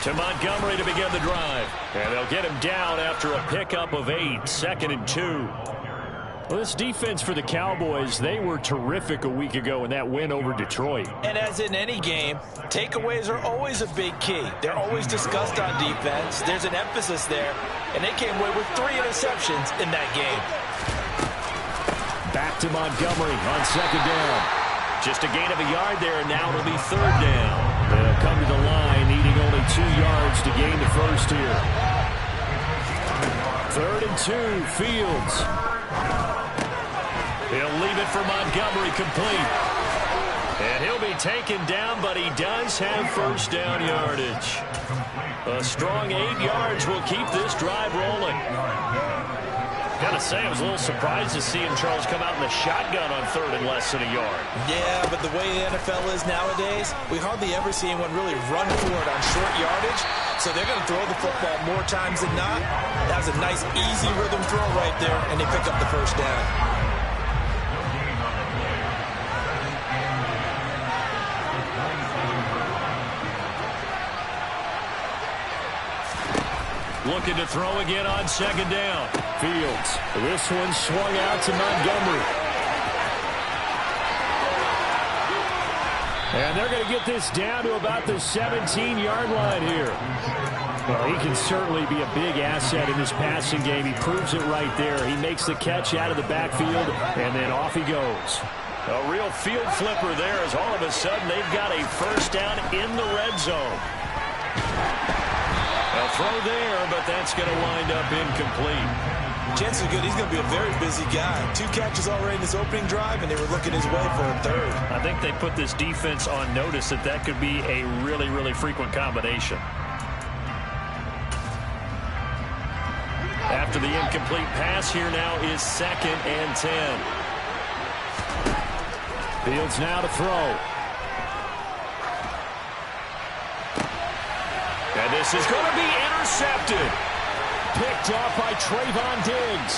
To Montgomery to begin the drive. And they'll get him down after a pickup of 8, 2nd and 2. Well, this defense for the Cowboys, they were terrific a week ago in that win over Detroit. And as in any game, takeaways are always a big key. They're always discussed on defense. There's an emphasis there, and they came away with 3 interceptions in that game. Back to Montgomery on 2nd down. Just a gain of a yard there, and now it'll be 3rd down. They'll come to the line, needing only 2 yards to gain the first here. 3rd and 2, Fields. He'll leave it for Montgomery complete. And he'll be taken down, but he does have first down yardage. A strong 8 yards will keep this drive rolling. Gotta say, I was a little surprised to see him, Charles, come out in the shotgun on 3rd and less than a yard. Yeah, but the way the NFL is nowadays, we hardly ever see anyone really run for it on short yardage. So they're going to throw the football more times than not. That was a nice, easy rhythm throw right there, and they pick up the first down. Looking to throw again on 2nd down. Fields. This one swung out to Montgomery. And they're going to get this down to about the 17-yard line here. Well, he can certainly be a big asset in this passing game. He proves it right there. He makes the catch out of the backfield, and then off he goes. A real field flipper there as all of a sudden they've got a first down in the red zone. A throw there, but that's going to wind up incomplete. Chances are good he's going to be a very busy guy. 2 catches already in this opening drive, and they were looking his way for a 3rd. I think they put this defense on notice that that could be a really, really frequent combination. After the incomplete pass, here now is 2nd and 10. Fields now to throw. And this is going to be intercepted. Picked off by Trayvon Diggs.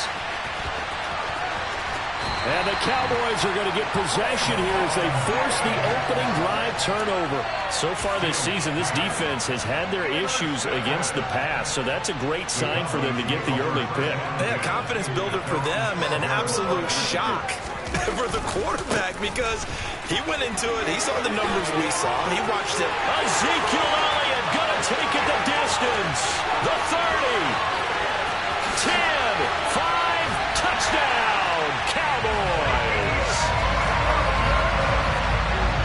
And the Cowboys are going to get possession here as they force the opening drive turnover. So far this season, this defense has had their issues against the pass, so that's a great sign for them to get the early pick. Yeah, confidence builder for them and an absolute shock for the quarterback because he went into it. He saw the numbers we saw. He watched it. Ezekiel Elliott going to take it the distance. The 30. 10, 5, touchdown, Cowboys.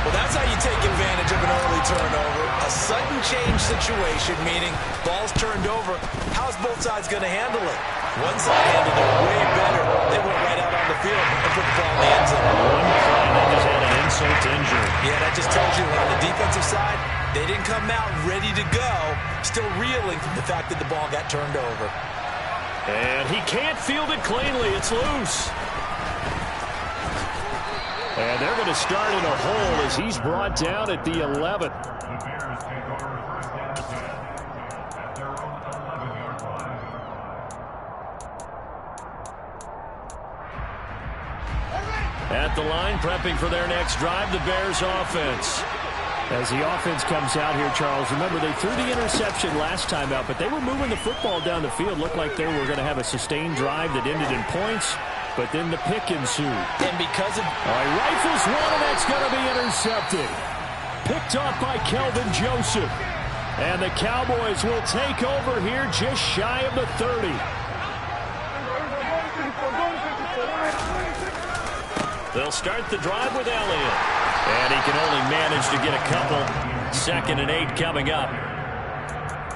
Well, that's how you take advantage of an early turnover. A sudden change situation, meaning ball's turned over. How's both sides going to handle it? One side handled it way better. They went right out on the field and put the ball in the end zone. One play that just had an insult to injury. Yeah, that just tells you on the defensive side, they didn't come out ready to go, still reeling from the fact that the ball got turned over. And he can't field it cleanly. It's loose. And they're going to start in a hole as he's brought down at the 11. At the line, prepping for their next drive, the Bears offense. As the offense comes out here, Charles, remember they threw the interception last time out, but they were moving the football down the field. Looked like they were going to have a sustained drive that ended in points, but then the pick ensued. And because of... All right, rifles one, and that's going to be intercepted. Picked off by Kelvin Joseph. And the Cowboys will take over here just shy of the 30. They'll start the drive with Elliott. And he can only manage to get a couple. 2nd and 8 coming up.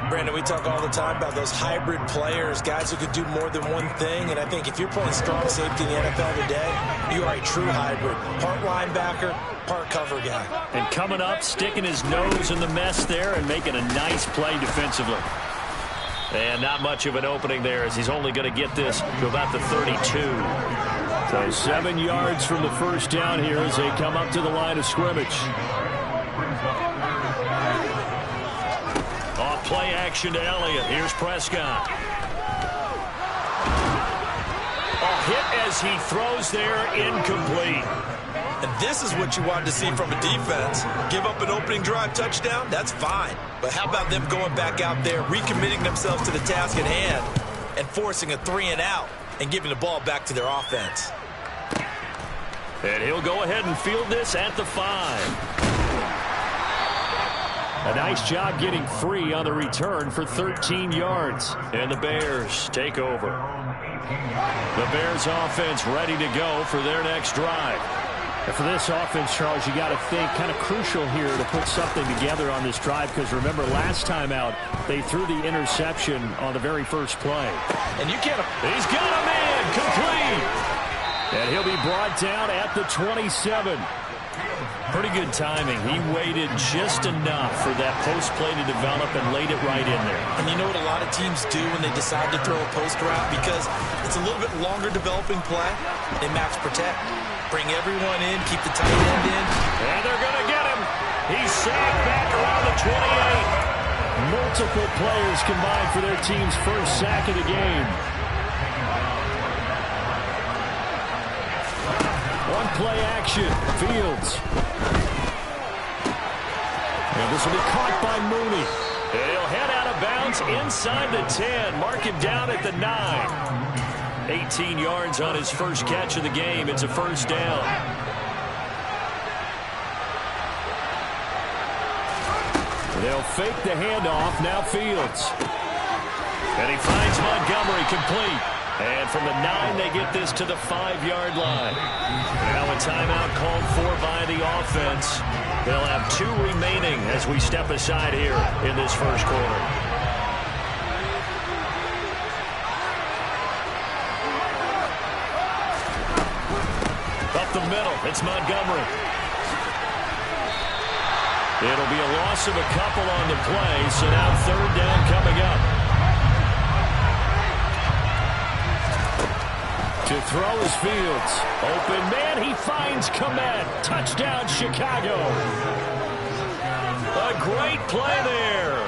Brandon, we talk all the time about those hybrid players, guys who could do more than one thing. And I think if you're playing strong safety in the NFL today, you are a true hybrid. Part linebacker, part cover guy. And coming up, sticking his nose in the mess there and making a nice play defensively. And not much of an opening there as he's only going to get this to about the 32. So 7 yards from the first down here as they come up to the line of scrimmage. Off play action to Elliott. Here's Prescott. A hit as he throws there, incomplete. And this is what you wanted to see from a defense. Give up an opening drive touchdown, that's fine. But how about them going back out there, recommitting themselves to the task at hand, and forcing a 3-and-out, and giving the ball back to their offense. And he'll go ahead and field this at the 5. A nice job getting free on the return for 13 yards. And the Bears take over. The Bears offense ready to go for their next drive. And for this offense, Charles, you got to think kind of crucial here to put something together on this drive, because remember last time out they threw the interception on the very first play. And you can't. He's got a man complete. And he'll be brought down at the 27. Pretty good timing. He waited just enough for that post play to develop and laid it right in there. And you know what a lot of teams do when they decide to throw a post route? Because it's a little bit longer developing play. They max protect. Bring everyone in, keep the tight end in. And they're going to get him. He's sacked back around the 28. Multiple players combined for their team's first sack of the game. One play action. Fields. And this will be caught by Mooney. And he'll head out of bounds inside the 10. Mark him down at the 9. 18 yards on his first catch of the game. It's a first down. They'll fake the handoff. Now Fields. And he finds Montgomery complete. And from the 9, they get this to the 5-yard line. Now a timeout called for by the offense. They'll have 2 remaining as we step aside here in this first quarter. Up the middle, it's Montgomery. It'll be a loss of a couple on the play, so now 3rd down coming up. To throw is Fields. Open man, he finds Kmet. Touchdown, Chicago. A great play there.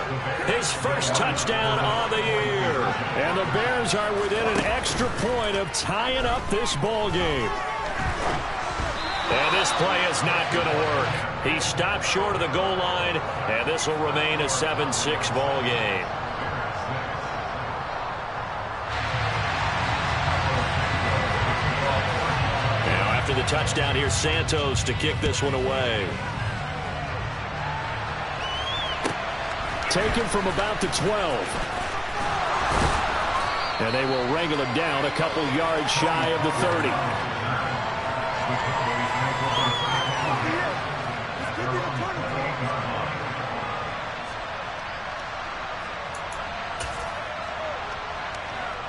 His first touchdown on the year. And the Bears are within an extra point of tying up this ball game. And this play is not going to work. He stopped short of the goal line, and this will remain a 7-6 ball game. After the touchdown, here's Santos to kick this one away. Taken from about the 12. And they will wrangle him down a couple yards shy of the 30.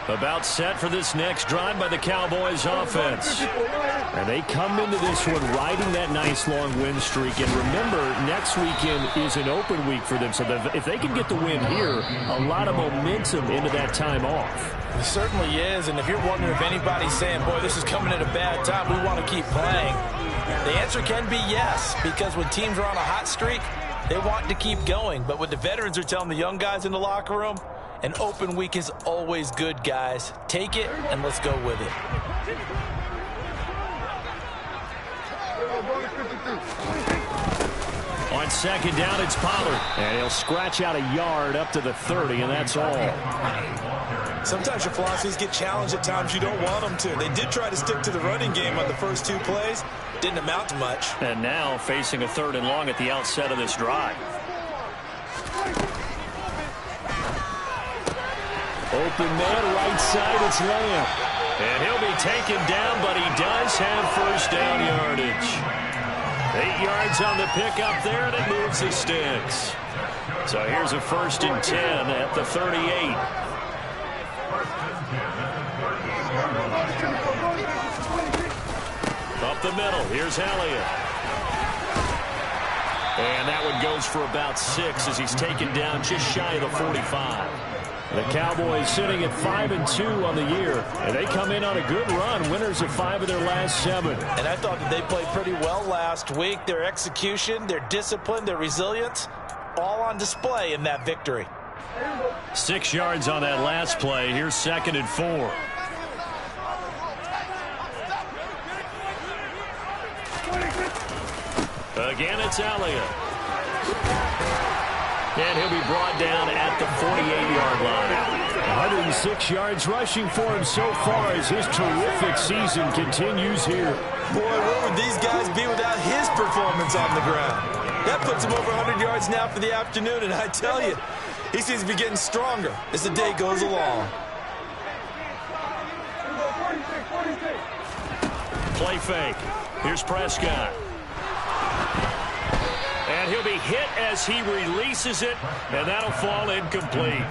About set for this next drive by the Cowboys offense. And they come into this one riding that nice long win streak. And remember, next weekend is an open week for them. So if they can get the win here, a lot of momentum into that time off. It certainly is. And if you're wondering if anybody's saying, boy, this is coming at a bad time, we want to keep playing, the answer can be yes. Because when teams are on a hot streak, they want to keep going. But what the veterans are telling the young guys in the locker room, an open week is always good, guys. Take it, and let's go with it. On 2nd down, it's Pollard. And he'll scratch out a yard up to the 30, and that's all. Sometimes your philosophies get challenged at times you don't want them to. They did try to stick to the running game on the first 2 plays. Didn't amount to much. And now facing a 3rd and long at the outset of this drive. Open man, right side, it's Lamb. And he'll be taken down, but he does have first down yardage. 8 yards on the pickup there, and it moves the sticks. So here's a 1st and 10 at the 38. Up the middle, here's Elliott. And that one goes for about 6 as he's taken down just shy of the 45. The Cowboys sitting at 5-2 on the year, and they come in on a good run, winners of 5 of their last 7. And I thought that they played pretty well last week. Their execution, their discipline, their resilience, all on display in that victory. 6 yards on that last play. Here's 2nd and 4. Again, it's Elliott. And he'll be brought down at the 48-yard line. 106 yards rushing for him so far as his terrific season continues here. Boy, where would these guys be without his performance on the ground? That puts him over 100 yards now for the afternoon, and I tell you, he seems to be getting stronger as the day goes along. Play fake. Here's Prescott. And he'll be hit as he releases it, and that'll fall incomplete.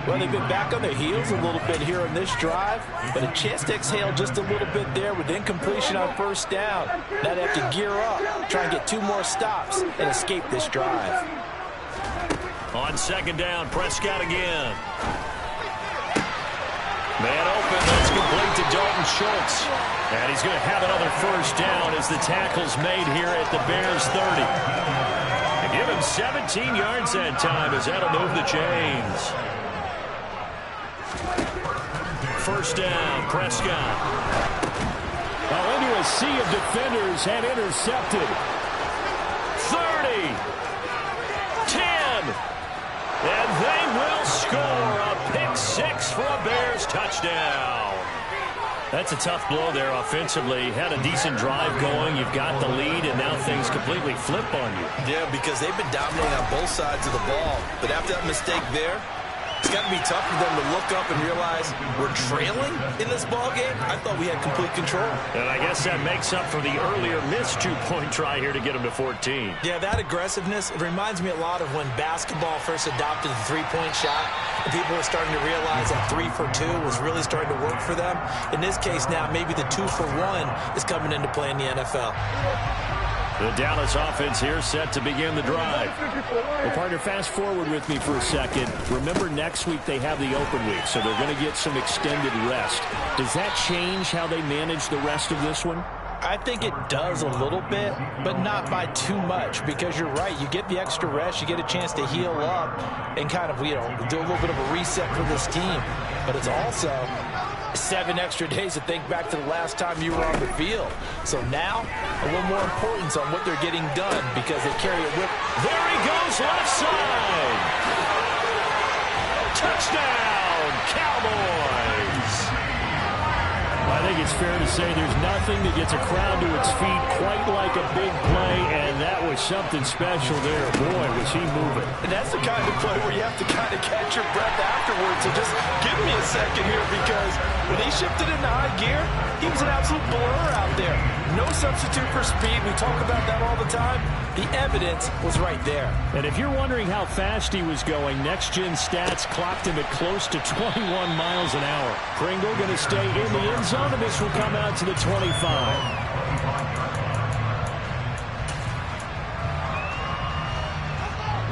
Well, they've been back on their heels a little bit here on this drive, but a chance to exhale just a little bit there with incompletion on first down. Now they have to gear up, try and get 2 more stops, and escape this drive. On second down, Prescott again. Man open, that's complete to Dalton Schultz. And he's going to have another first down as the tackle's made here at the Bears 30. And give him 17 yards that time as that'll move the chains. First down, Prescott. Well, into a sea of defenders and intercepted. 30. 10. And they will score a pick 6 for a Bears touchdown. That's a tough blow there offensively. Had a decent drive going. You've got the lead, and now things completely flip on you. Yeah, because they've been dominating on both sides of the ball. But after that mistake there, it's got to be tough for them to look up and realize we're trailing in this ball game. I thought we had complete control. And I guess that makes up for the earlier missed 2-point try here to get them to 14. Yeah, that aggressiveness, it reminds me a lot of when basketball first adopted the three-point shot. And people were starting to realize that 3 for 2 was really starting to work for them. In this case now, maybe the 2 for 1 is coming into play in the NFL. The Dallas offense here set to begin the drive. Well, partner, fast forward with me for a second. Remember, next week they have the open week, so they're going to get some extended rest. Does that change how they manage the rest of this one? I think it does a little bit, but not by too much, because you're right. You get the extra rest, you get a chance to heal up and kind of, do a little bit of a reset for this team. But it's also 7 extra days to think back to the last time you were on the field. So now, a little more importance on what they're getting done because they carry it with. There he goes, left side. Touchdown, Cowboys. I think it's fair to say there's nothing that gets a crowd to its feet quite like a big play, and that was something special there. Boy, was he moving. And that's the kind of play where you have to kind of catch your breath afterwards. So just give me a second here, because when he shifted into high gear, he was an absolute blur out there. No substitute for speed. We talk about that all the time. The evidence was right there. And if you're wondering how fast he was going, Next Gen Stats clocked him at close to 21 miles an hour. Pringle going to stay in the end zone, and this will come out to the 25.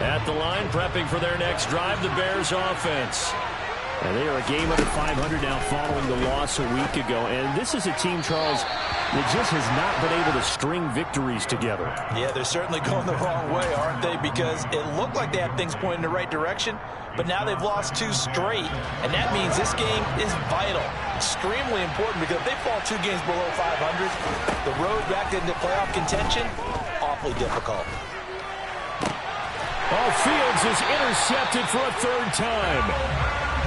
At the line, prepping for their next drive, the Bears offense. And they are a game under 500 now following the loss a week ago. And this is a team, Charles, that just has not been able to string victories together. Yeah, they're certainly going the wrong way, aren't they? Because it looked like they had things pointing in the right direction, but now they've lost 2 straight. And that means this game is vital, extremely important, because if they fall 2 games below 500, the road back into playoff contention, awfully difficult. Fields is intercepted for a 3rd time.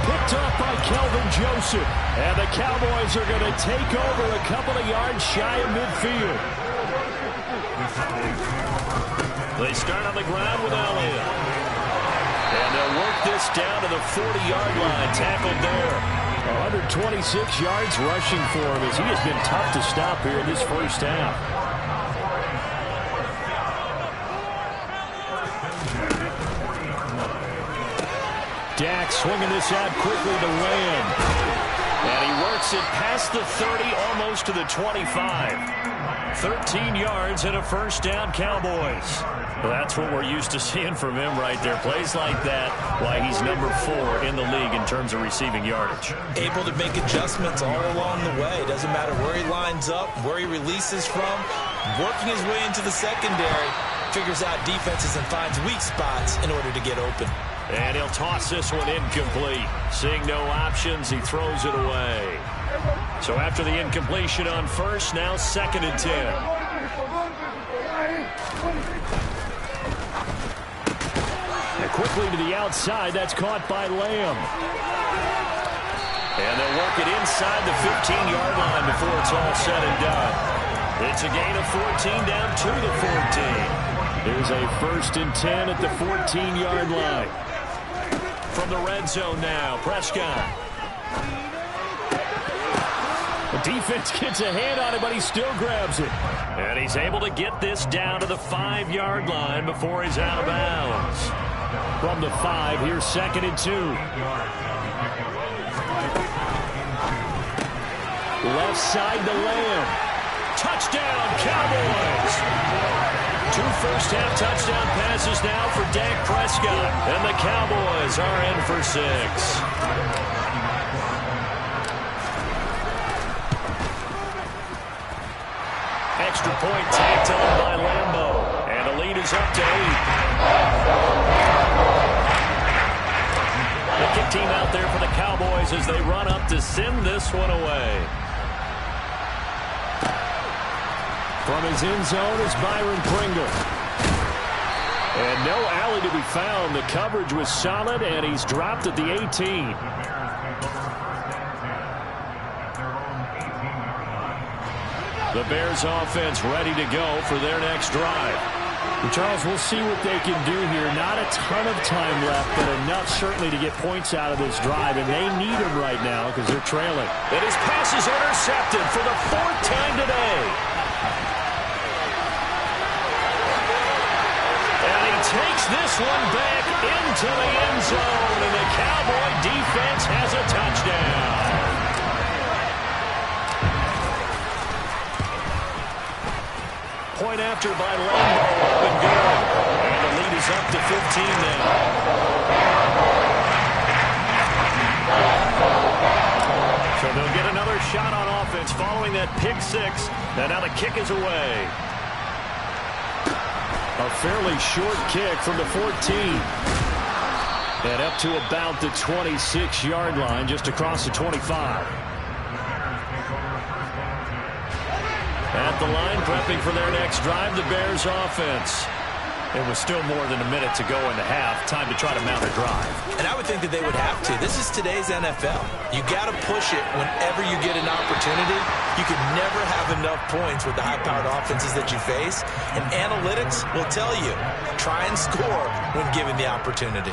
Picked up by Kelvin Joseph. And the Cowboys are going to take over a couple of yards shy of midfield. They start on the ground with Elliott. And they'll work this down to the 40-yard line. Tackled there. 126 yards rushing for him as he has been tough to stop here in this first half. Dak swinging this out quickly to Lamb. And he works it past the 30, almost to the 25. 13 yards and a first down, Cowboys. Well, that's what we're used to seeing from him right there. Plays like that, why he's number 4 in the league in terms of receiving yardage. Able to make adjustments all along the way. Doesn't matter where he lines up, where he releases from. Working his way into the secondary. Figures out defenses and finds weak spots in order to get open. And he'll toss this one incomplete. Seeing no options, he throws it away. So after the incompletion on first, now 2nd and 10. quickly to the outside. That's caught by Lamb. And they'll work it inside the 15-yard line before it's all said and done. It's a gain of 14 down to the 14. There's a 1st and 10 at the 14-yard line. From the red zone now, Prescott. The defense gets a hand on it, but he still grabs it. And he's able to get this down to the 5-yard line before he's out of bounds. From the 5, here's 2nd and 2. Left side to Lamb. Touchdown, Cowboys! 2 first-half touchdown passes now for Dak Prescott. And the Cowboys are in for 6. Extra point tacked on by Lambeau. And the lead is up to 8. The kick team out there for the Cowboys as they run up to send this one away. From his end zone is Byron Pringle. And no alley to be found. The coverage was solid, and he's dropped at the 18. The Bears offense ready to go for their next drive. And Charles, we'll see what they can do here. Not a ton of time left, but enough certainly to get points out of this drive, and they need them right now because they're trailing. And his pass is intercepted for the 4th time today. And he takes this one back into the end zone, and the Cowboy defense has a touchdown. Point after by Lambeau, up and good. And the lead is up to 15 now. So they'll get another shot on offense following that pick 6. And now the kick is away. A fairly short kick from the 14. And up to about the 26-yard line, just across the 25. At the line, prepping for their next drive, the Bears offense. It was still more than a minute to go in the half. Time to try to mount a drive. And I would think that they would have to. This is today's NFL. You got to push it whenever you get an opportunity. You can never have enough points with the high-powered offenses that you face. And analytics will tell you, try and score when given the opportunity.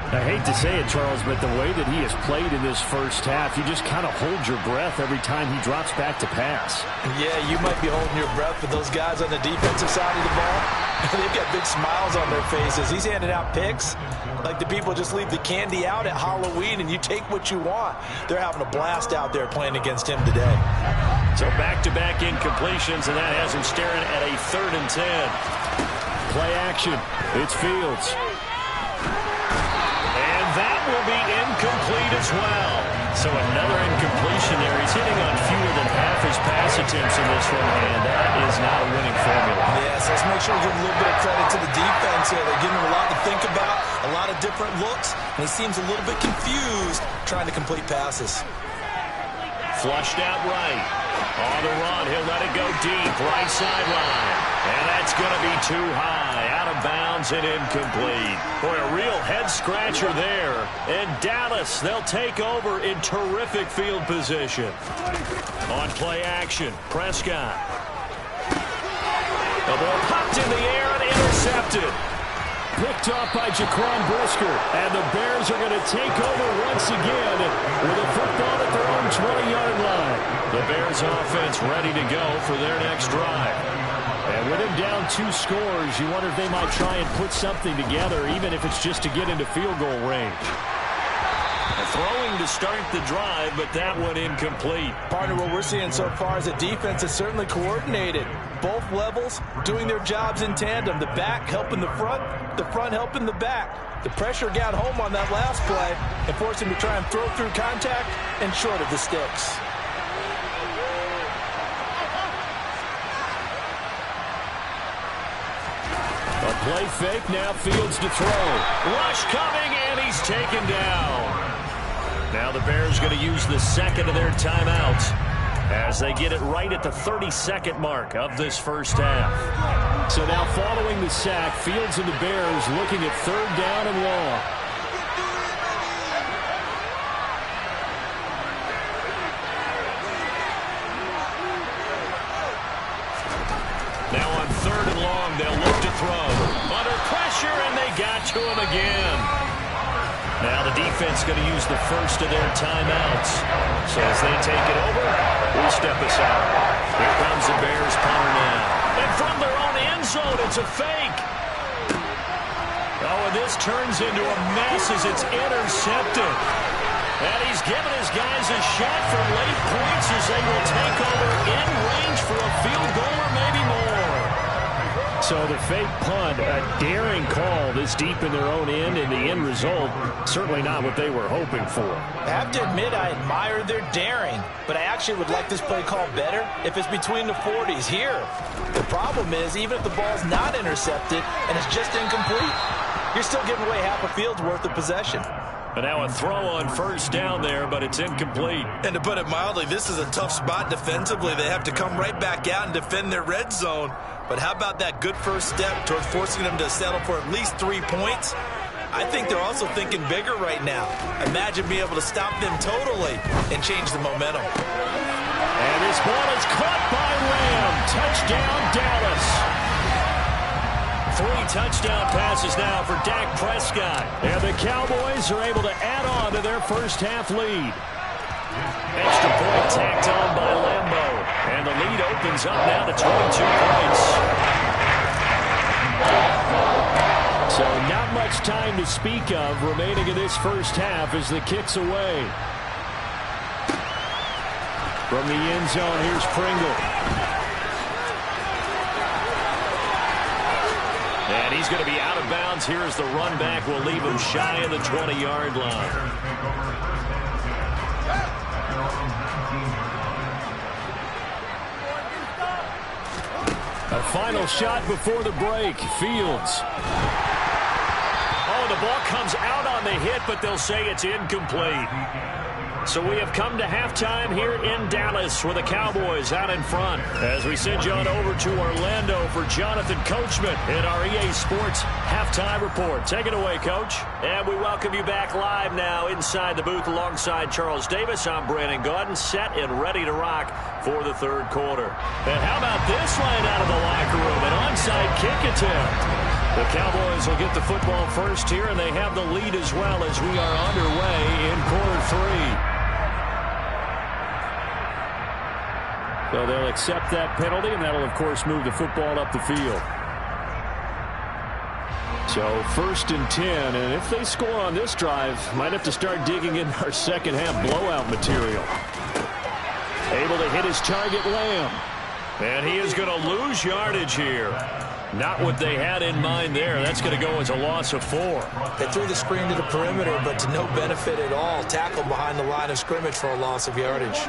I hate to say it, Charles, but the way that he has played in this first half, you just kind of hold your breath every time he drops back to pass. Yeah, you might be holding your breath, but those guys on the defensive side of the ball, they've got big smiles on their faces. He's handing out picks like the people just leave the candy out at Halloween and you take what you want. They're having a blast out there playing against him today. So back-to-back incompletions, and that has him staring at a 3rd and 10. Play action. It's Fields. That will be incomplete as well. So another incompletion there. He's hitting on fewer than half his pass attempts in this one, and that is not a winning formula. Yes, let's make sure we give a little bit of credit to the defense here. They're giving him a lot to think about, a lot of different looks, and he seems a little bit confused trying to complete passes. Flushed out right. On the run, he'll let it go deep, right sideline. And that's going to be too high, out of bounds and incomplete. Boy, a real head-scratcher there. And Dallas, they'll take over in terrific field position. On play action, Prescott. The ball popped in the air and intercepted. Picked off by Jaquan Brisker. And the Bears are going to take over once again with a football at their own 20-yard line. The Bears offense ready to go for their next drive. And with him down 2 scores, you wonder if they might try and put something together, even if it's just to get into field goal range. Throwing to start the drive, but that one incomplete. Partner, what we're seeing so far is a defense that's certainly coordinated. Both levels doing their jobs in tandem. The back helping the front helping the back. The pressure got home on that last play and forced him to try and throw through contact and short of the sticks. A play fake, now Fields to throw. Rush coming, and he's taken down. Now the Bears going to use the second of their timeouts as they get it right at the 32nd mark of this first half. So now following following the sack. Fields and the Bears looking at 3rd down and long. Now on 3rd and long, they'll look to throw. Under pressure, and they got to him again. Now the defense going to use the first of their timeouts. So as they take it over, we step aside. Here comes the Bears punter now. And from their own end zone, it's a fake. Oh, and this turns into a mess as it's intercepted. And he's giving his guys a shot for late points as they will take over in range for a field goal or maybe more. So the fake punt, a daring call this deep in their own end, and the end result, certainly not what they were hoping for. I have to admit I admire their daring, but I actually would like this play called better if it's between the 40s here. The problem is, even if the ball's not intercepted and it's just incomplete, you're still giving away half a field's worth of possession. And now a throw on 1st down there, but it's incomplete. And to put it mildly, this is a tough spot defensively. They have to come right back out and defend their red zone. But how about that good first step towards forcing them to settle for at least 3 points? I think they're also thinking bigger right now. Imagine being able to stop them totally and change the momentum. And this ball is caught by Lamb. Touchdown, Dallas. 3 touchdown passes now for Dak Prescott. And the Cowboys are able to add on to their first half lead. Extra point tacked on by Lambeau. And the lead opens up now to 22 points. So not much time to speak of remaining in this first half as the kick's away. From the end zone, here's Pringle. And he's going to be out of bounds here as the run back will leave him shy of the 20-yard line. A final shot before the break. Fields. Oh, the ball comes out on the hit, but they'll say it's incomplete. So we have come to halftime here in Dallas with the Cowboys out in front. As we send you on over to Orlando for Jonathan Coachman in our EA Sports Halftime Report. Take it away, Coach. And we welcome you back live now inside the booth alongside Charles Davis. I'm Brandon Gaudin, set and ready to rock for the 3rd quarter. And how about this line out of the locker room? An onside kick attempt. The Cowboys will get the football first here, and they have the lead as well as we are underway in quarter 3. So they'll accept that penalty, and that'll, of course, move the football up the field. So 1st and 10, and if they score on this drive, might have to start digging in our second half blowout material. Able to hit his target, Lamb. And he is going to lose yardage here. Not what they had in mind there. That's going to go as a loss of 4. They threw the screen to the perimeter, but to no benefit at all. Tackled behind the line of scrimmage for a loss of yardage.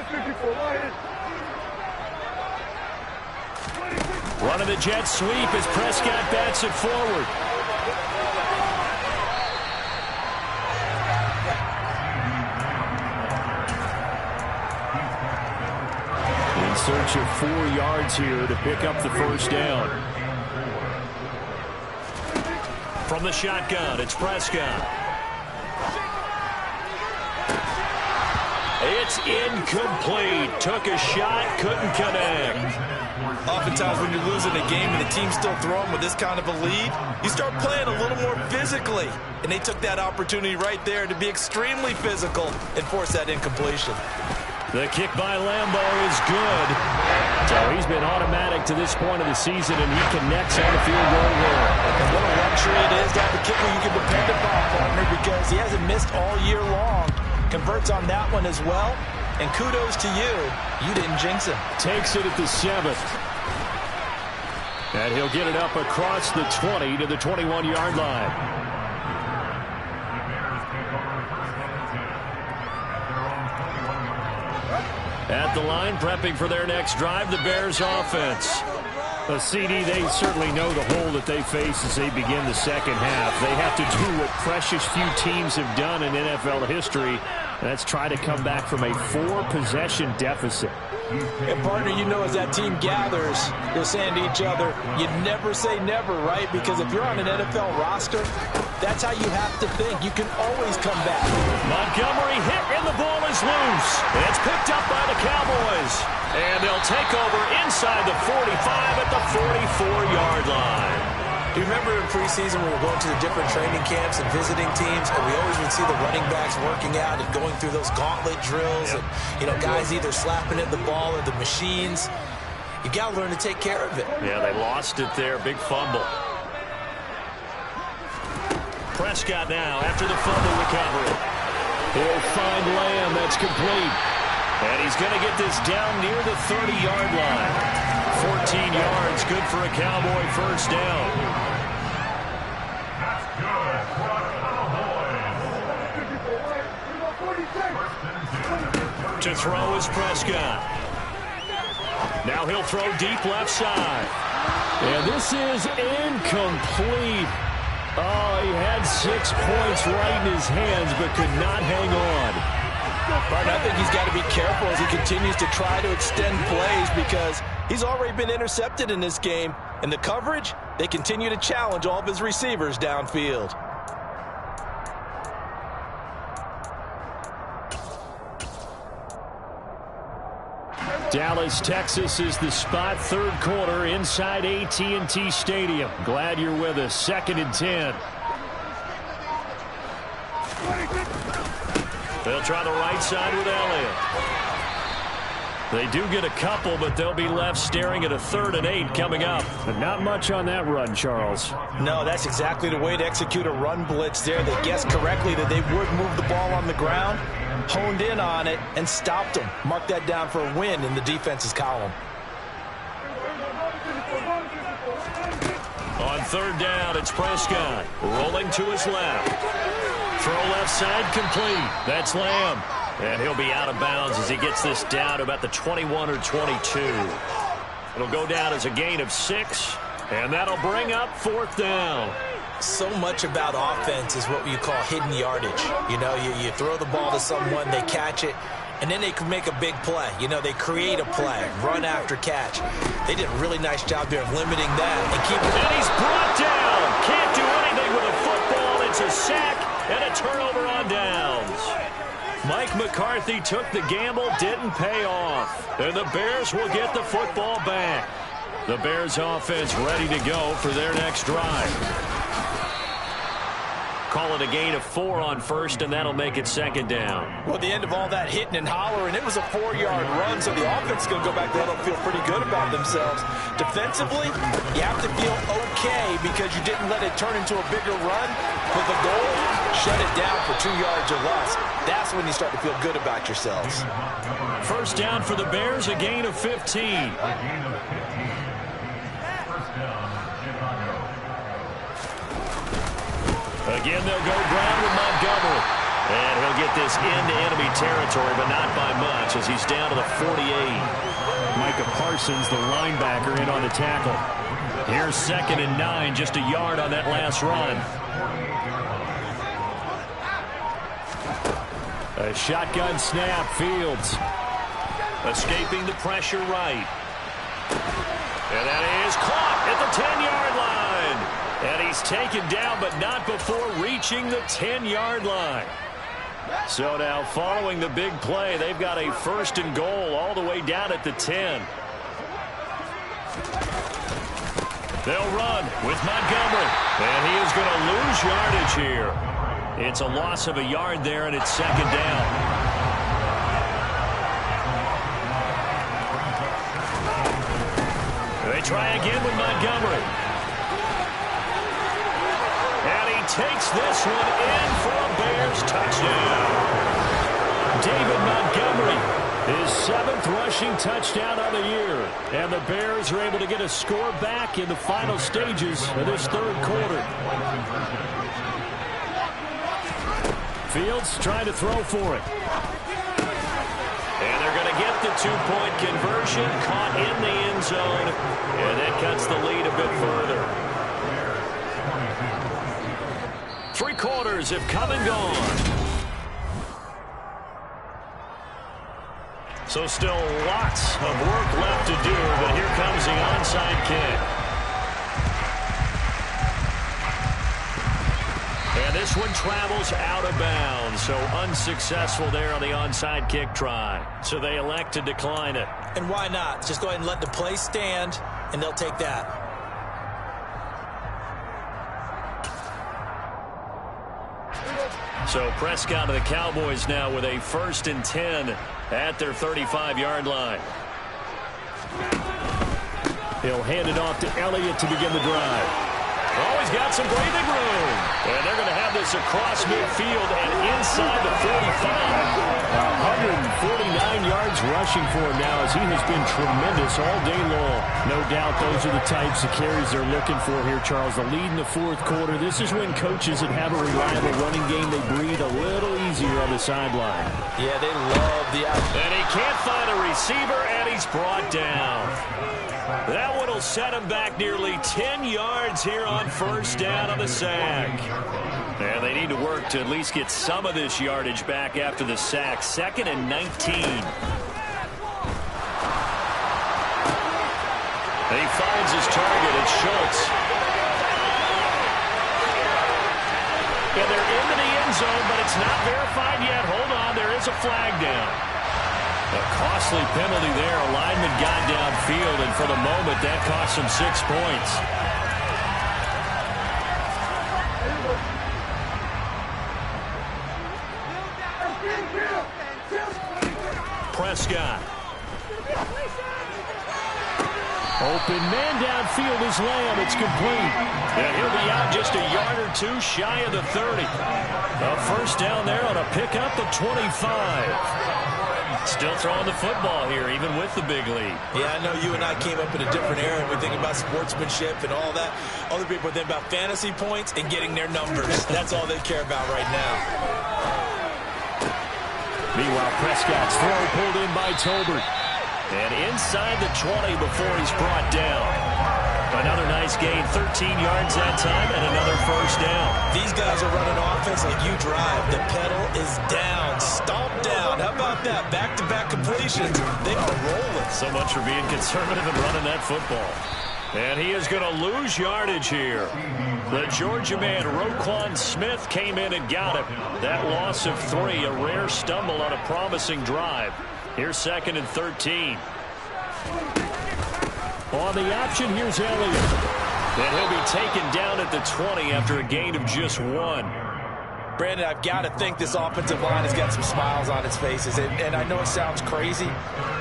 Running the jet sweep as Prescott bats it forward. In search of 4 yards here to pick up the 1st down. From the shotgun, it's Prescott. It's incomplete. Took a shot, couldn't connect. Oftentimes when you're losing a game and the team's still throwing with this kind of a lead, you start playing a little more physically. And they took that opportunity right there to be extremely physical and force that incompletion. The kick by Lambeau is good. So he's been automatic to this point of the season, and he connects on the field goal here. And what a luxury it is to have a kicker you can depend upon, partner, because he hasn't missed all year long. Converts on that one as well. And kudos to you. You didn't jinx him. Takes it at the 7th. And he'll get it up across the 20 to the 21-yard line. At the line, prepping for their next drive, the Bears offense. A CD, they certainly know the hole that they face as they begin the second half. They have to do what precious few teams have done in NFL history. That's try to come back from a 4-possession deficit. And partner, you know, as that team gathers, they're saying to each other, you never say never, right? Because if you're on an NFL roster, that's how you have to think. You can always come back. Montgomery hit, and the ball is loose. It's picked up by the Cowboys. And they'll take over inside the 45 at the 44-yard line. Do you remember in preseason we were going to the different training camps and visiting teams, and we always would see the running backs working out and going through those gauntlet drills, and, you know, guys either slapping at the ball or the machines. You got to learn to take care of it. Yeah, they lost it there. Big fumble. Prescott now after the fumble recovery. He'll find Lamb. That's complete. And he's going to get this down near the 30-yard line. 14 yards, good for a Cowboy first down. To throw is Prescott. Now he'll throw deep left side. And this is incomplete. Oh, he had 6 points right in his hands, but could not hang on. But I think he's got to be careful as he continues to try to extend plays because he's already been intercepted in this game. And the coverage, they continue to challenge all of his receivers downfield. Dallas, Texas is the spot, third quarter inside AT&T Stadium. Glad you're with us. 2nd and 10. They'll try the right side with Elliott. They do get a couple, but they'll be left staring at a 3rd and 8 coming up. But not much on that run, Charles. No, that's exactly the way to execute a run blitz there. They guessed correctly that they would move the ball on the ground, honed in on it, and stopped them. Mark that down for a win in the defense's column. On 3rd down, it's Prescott. Rolling to his left. Throw left side complete. That's Lamb. And he'll be out of bounds as he gets this down to about the 21 or 22. It'll go down as a gain of 6, and that'll bring up 4th down. So much about offense is what you call hidden yardage. You know, you throw the ball to someone, they catch it, and then they can make a big play. You know, they create a play, run after catch. They did a really nice job there of limiting that and keeping it. And he's brought down. Can't do anything with a football. It's a sack and a turnover on downs. Mike McCarthy took the gamble, didn't pay off. And the Bears will get the football back. The Bears offense ready to go for their next drive. Call it a gain of 4 on 1st, and that'll make it 2nd down. Well, the end of all that hitting and hollering, it was a 4-yard run, so the offense is going to go back there and feel pretty good about themselves. Defensively, you have to feel okay because you didn't let it turn into a bigger run. But the goal, shut it down for 2 yards or less. That's when you start to feel good about yourselves. First down for the Bears, a gain of 15. Again, they'll go Brown with Montgomery. And he'll get this into enemy territory, but not by much as he's down to the 48. Micah Parsons, the linebacker, in on the tackle. Here's 2nd and 9, just a yard on that last run. A shotgun snap, Fields. Escaping the pressure right. And that is caught at the 10-yard line. And he's taken down, but not before reaching the 10-yard line. So now, following the big play, they've got a 1st and goal all the way down at the 10. They'll run with Montgomery. And he is going to lose yardage here. It's a loss of a yard there, and it's 2nd down. They try again with Montgomery. And he takes this one in for a Bears touchdown. David Montgomery, his 7th rushing touchdown of the year. And the Bears are able to get a score back in the final stages of this 3rd quarter. Fields trying to throw for it. And they're going to get the two-point conversion, caught in the end zone, and that cuts the lead a bit further. 3 quarters have come and gone. So still lots of work left to do, but here comes the onside kick. And this one travels out of bounds, so unsuccessful there on the onside kick try. So they elect to decline it. And why not? Just go ahead and let the play stand, and they'll take that. So Prescott of the Cowboys now with a 1st and 10 at their 35-yard line. He'll hand it off to Elliott to begin the drive. Oh, he's got some breathing room. And they're going to have this across midfield and inside the 45. 149 yards rushing for him now as he has been tremendous all day long. No doubt those are the types of carries they're looking for here, Charles. The lead in the 4th quarter. This is when coaches that have a reliable running game, they breathe a little easier on the sideline. Yeah, they love the option. And he can't find a receiver, and he's brought down. That one will set him back nearly 10 yards here on 1st down on the sack. And they need to work to at least get some of this yardage back after the sack. 2nd and 19. And he finds his target. It's Schultz. And they're into the end zone, but it's not verified yet. Hold on, there is a flag down. A costly penalty there. A lineman got downfield, and for the moment, that cost him 6 points. Prescott. Open man downfield is Lamb. It's complete. And he'll be out just a yard or 2 shy of the 30. A 1st down there on a pickup of 25. Still throwing the football here, even with the big lead. Yeah, I know you and I came up in a different era, and we think about sportsmanship and all that. Other people think about fantasy points and getting their numbers. That's all they care about right now. Meanwhile, Prescott's throw pulled in by Tolbert. And inside the 20 before he's brought down. Another nice gain, 13 yards that time, and another 1st down. These guys are running offense like you drive. The pedal is down, stomp down. How about that? Back-to-back completions. They are rolling. So much for being conservative and running that football. And he is going to lose yardage here. The Georgia man, Roquan Smith, came in and got him. That loss of 3, a rare stumble on a promising drive. Here's 2nd and 13. On the option, here's Elliott. And he'll be taken down at the 20 after a gain of just 1. Brandon, I've got to think this offensive line has got some smiles on its faces. And I know it sounds crazy,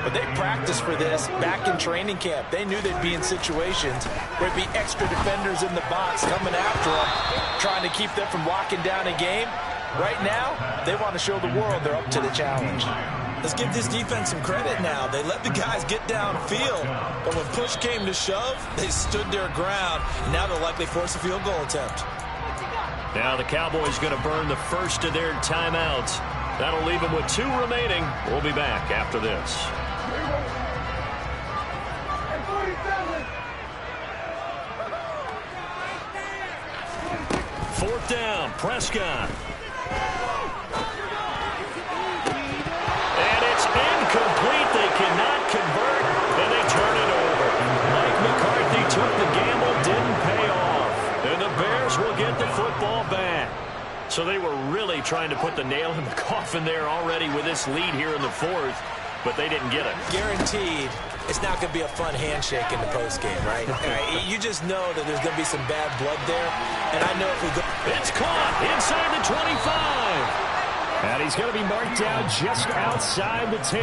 but they practiced for this back in training camp. They knew they'd be in situations where it'd be extra defenders in the box coming after them, trying to keep them from locking down a game. Right now, they want to show the world they're up to the challenge. Let's give this defense some credit now. They let the guys get downfield, but when push came to shove, they stood their ground. And now they'll likely force a field goal attempt. Now the Cowboys going to burn the 1st of their timeouts. That'll leave them with 2 remaining. We'll be back after this. 4th down, Prescott. And it's incomplete. They cannot convert, and they turn it over. Mike McCarthy took the gamble, didn't pay off. And the Bears will get the football back. So they were really trying to put the nail in the coffin there already with this lead here in the 4th, but they didn't get it. Guaranteed it's not going to be a fun handshake in the postgame, right? You just know that there's going to be some bad blood there. And I know if we go... It's caught inside the 25. And he's going to be marked down just outside the 10.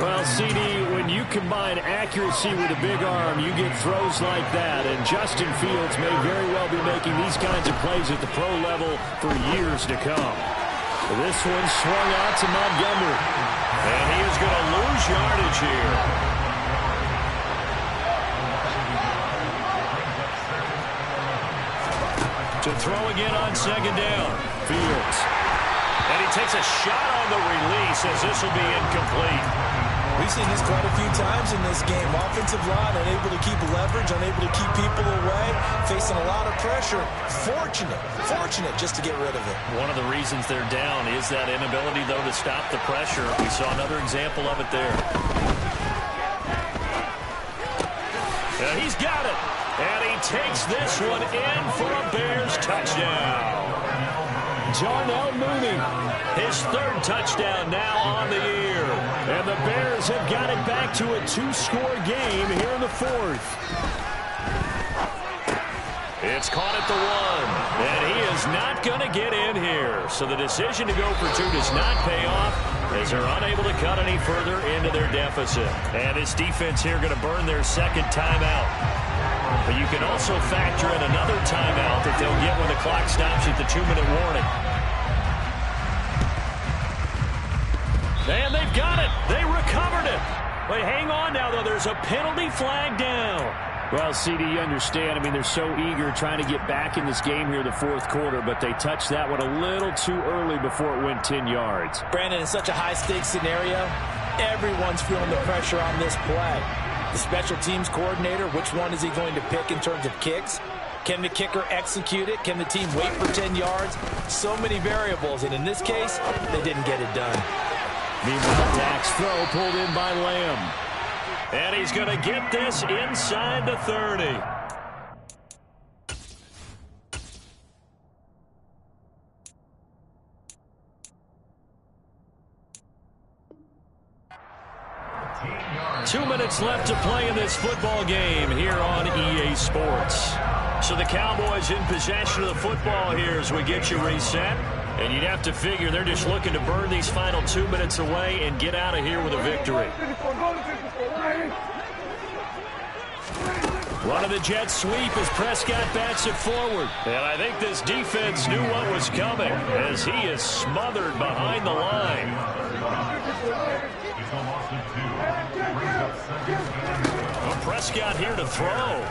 Well, CD, when you combine accuracy with a big arm, you get throws like that. And Justin Fields may very well be making these kinds of plays at the pro level for years to come. This one swung out to Montgomery. And he is going to lose yardage here. To throw again on 2nd down. Fields. And he takes a shot on the release as this will be incomplete. We've seen this quite a few times in this game. Offensive line unable to keep leverage, unable to keep people away, facing a lot of pressure. Fortunate just to get rid of it. One of the reasons they're down is that inability, though, to stop the pressure. We saw another example of it there. And he's got it. And he takes this one in for a Bears touchdown. Darnell Mooney, his third touchdown now on the year. And the Bears have got it back to a 2-score game here in the fourth. It's caught at the 1, and he is not going to get in here. So the decision to go for 2 does not pay off as they're unable to cut any further into their deficit. And this defense here going to burn their second timeout. But you can also factor in another timeout that they'll get when the clock stops at the 2-minute warning. And they've got it. They recovered it. But hang on now, though. There's a penalty flag down. Well, CD, you understand. I mean, they're so eager trying to get back in this game here in the fourth quarter, but they touched that one a little too early before it went 10 yards. Brandon, in such a high-stakes scenario, everyone's feeling the pressure on this play. The special teams coordinator, which one is he going to pick in terms of kicks? Can the kicker execute it? Can the team wait for 10 yards? So many variables, and in this case, they didn't get it done. Meanwhile, Dak's throw pulled in by Lamb. And he's going to get this inside the 30. Two minutes left to play in this football game here on EA Sports. So the Cowboys in possession of the football here as we get you reset. And you'd have to figure they're just looking to burn these final 2 minutes away and get out of here with a victory. One of the Jets sweep as Prescott bats it forward. And I think this defense knew what was coming as he is smothered behind the line. Well, Prescott here to throw.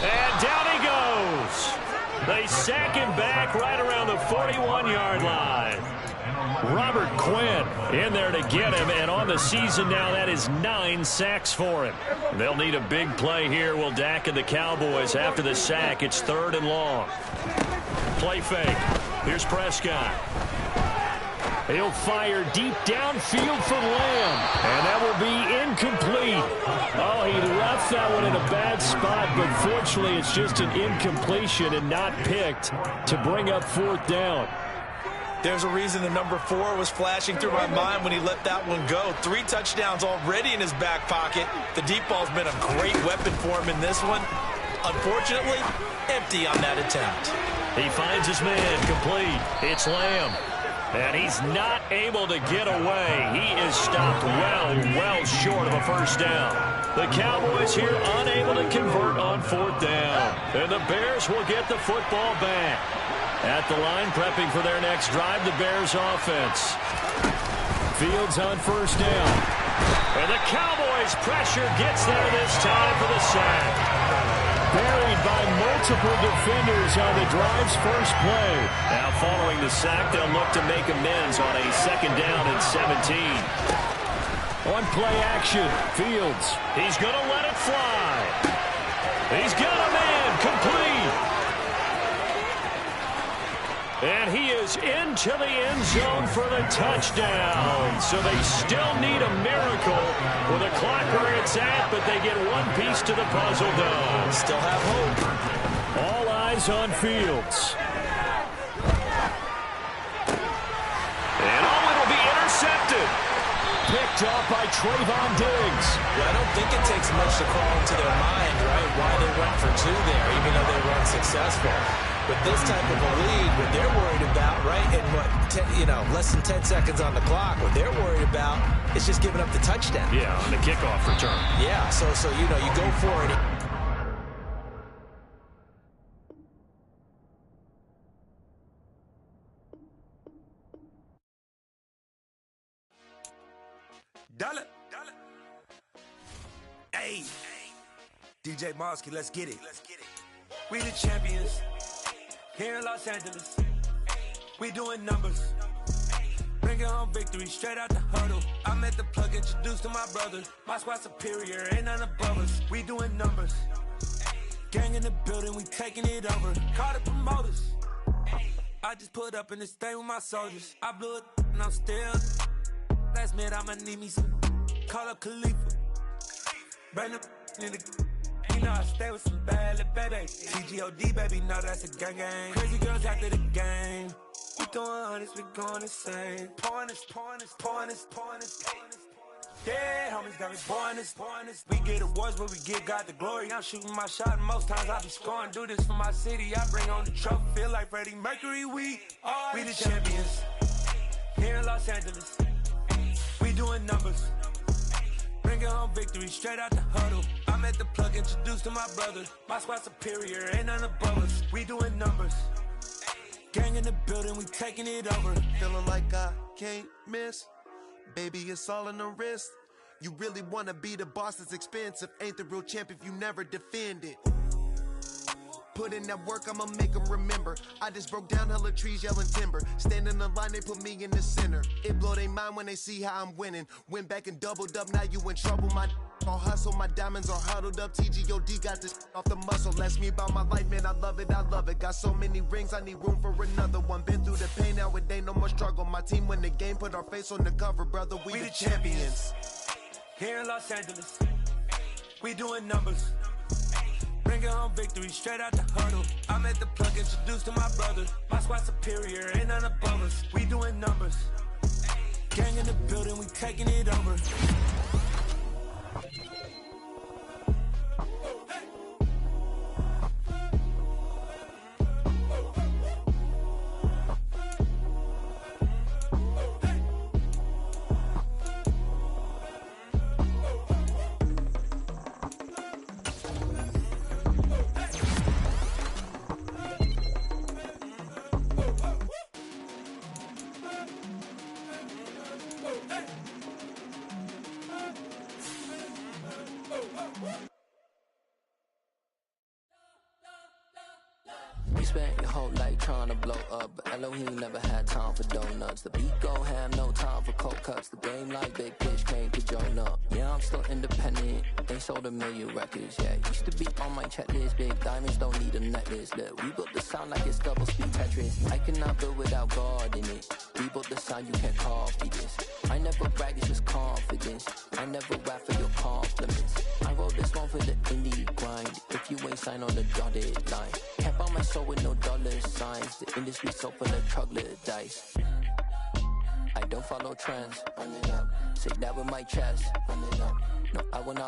And down he goes. They sack him back right around the 41-yard line. Robert Quinn in there to get him, and on the season now, that is 9 sacks for him. They'll need a big play here, will Dak and the Cowboys after the sack. It's 3rd and long. Play fake. Here's Prescott. He'll fire deep downfield for Lamb, and that will be incomplete. Oh, he left that one in a bad spot, but fortunately it's just an incompletion and not picked to bring up 4th down. There's a reason the number 4 was flashing through my mind when he let that one go. 3 touchdowns already in his back pocket. The deep ball's been a great weapon for him in this one. Unfortunately, empty on that attempt. He finds his man complete. It's Lamb. And he's not able to get away. He is stopped well short of a 1st down. The Cowboys here unable to convert on 4th down. And the Bears will get the football back. At the line, prepping for their next drive, the Bears offense. Fields on 1st down. And the Cowboys pressure gets there this time for the sack. Buried by multiple defenders on the drive's first play. Now following the sack, they'll look to make amends on a 2nd down and 17. On play action, Fields. He's going to let it fly. He's got a man complete. And he is into the end zone for the touchdown. So they still need a miracle with the clock where it's at, but they get one piece to the puzzle done. Still have hope. All eyes on Fields. And it'll be intercepted. Picked off by Trayvon Diggs. Yeah, I don't think it takes much to crawl into their mind, right, why they went for 2 there, even though they were unsuccessful. With this type of a lead, what they're worried about, right, and less than 10 seconds on the clock, what they're worried about is just giving up the touchdown. Yeah, on the kickoff return. Yeah, so you go for it. Dollar. Hey, DJ Mosky, let's get it. We the champions here in Los Angeles. We doing numbers. Bring Bringing home victory straight out the huddle. I'm at the plug, introduced to my brothers. My squad superior, ain't none above us. We doing numbers. Gang in the building, we taking it over. Call the promoters. I just put up in this thing with my soldiers. I blew it and I'm still. Last minute, I'ma need me some. Call up Khalifa. Bring them in the. You know I stay with some bad little baby. TGOD, baby, no, that's a gang gang. Crazy girls after the game. We throwing hundreds, we going insane. Pointers. Yeah, homies got me pointers. We get awards, but we give God the glory. I'm shooting my shot, and most times I be scoring. Do this for my city, I bring on the trophy. Feel like Freddie Mercury, we the champions. Here in Los Angeles, we doing numbers. Bringing home victory straight out the huddle. I'm at the plug, introduced to my brothers. My squad superior, ain't none above us. We doing numbers. Gang in the building, we taking it over. Feeling like I can't miss. Baby, it's all in the wrist. You really wanna be the boss, it's expensive. Ain't the real champ if you never defend it. Put in that work, I'ma make them remember. I just broke down hella trees, yelling timber. Stand in the line, they put me in the center. It blow their mind when they see how I'm winning. Went back and doubled up, now you in trouble. My all hustle, my diamonds are huddled up. TGOD got this off the muscle. Ask me about my life, man, I love it. Got so many rings, I need room for another one. Been through the pain, now it ain't no more struggle. My team win the game, put our face on the cover, brother. We the champions. Here in Los Angeles, we doing numbers. Bringing home victory straight out the huddle. I'm at the plug, introduced to my brothers. My squad superior, ain't none above us. We doing numbers. Gang in the building, we taking it over. You spent your whole life trying to blow up, but Elohim never had time for donuts. The beat go ham, no time for cold cuts. The game like Big Fish came to join up. Yeah, I'm still independent. They sold 1 million records, yeah. Used to be on my checklist. Big diamonds don't need a necklace. Look, we built the sound like it's double speed Tetris. I cannot build without God in it. We built the sound, you can't copy this. I never brag, it's just confidence. I never rap for your compliments. I wrote this one for the indie grind. If you ain't signed on the dotted line, can't buy my soul with no dollar signs. The industry so full of troglodytes. I don't follow trends. Run it up. Say that with my chest. Run it up. No, I will not.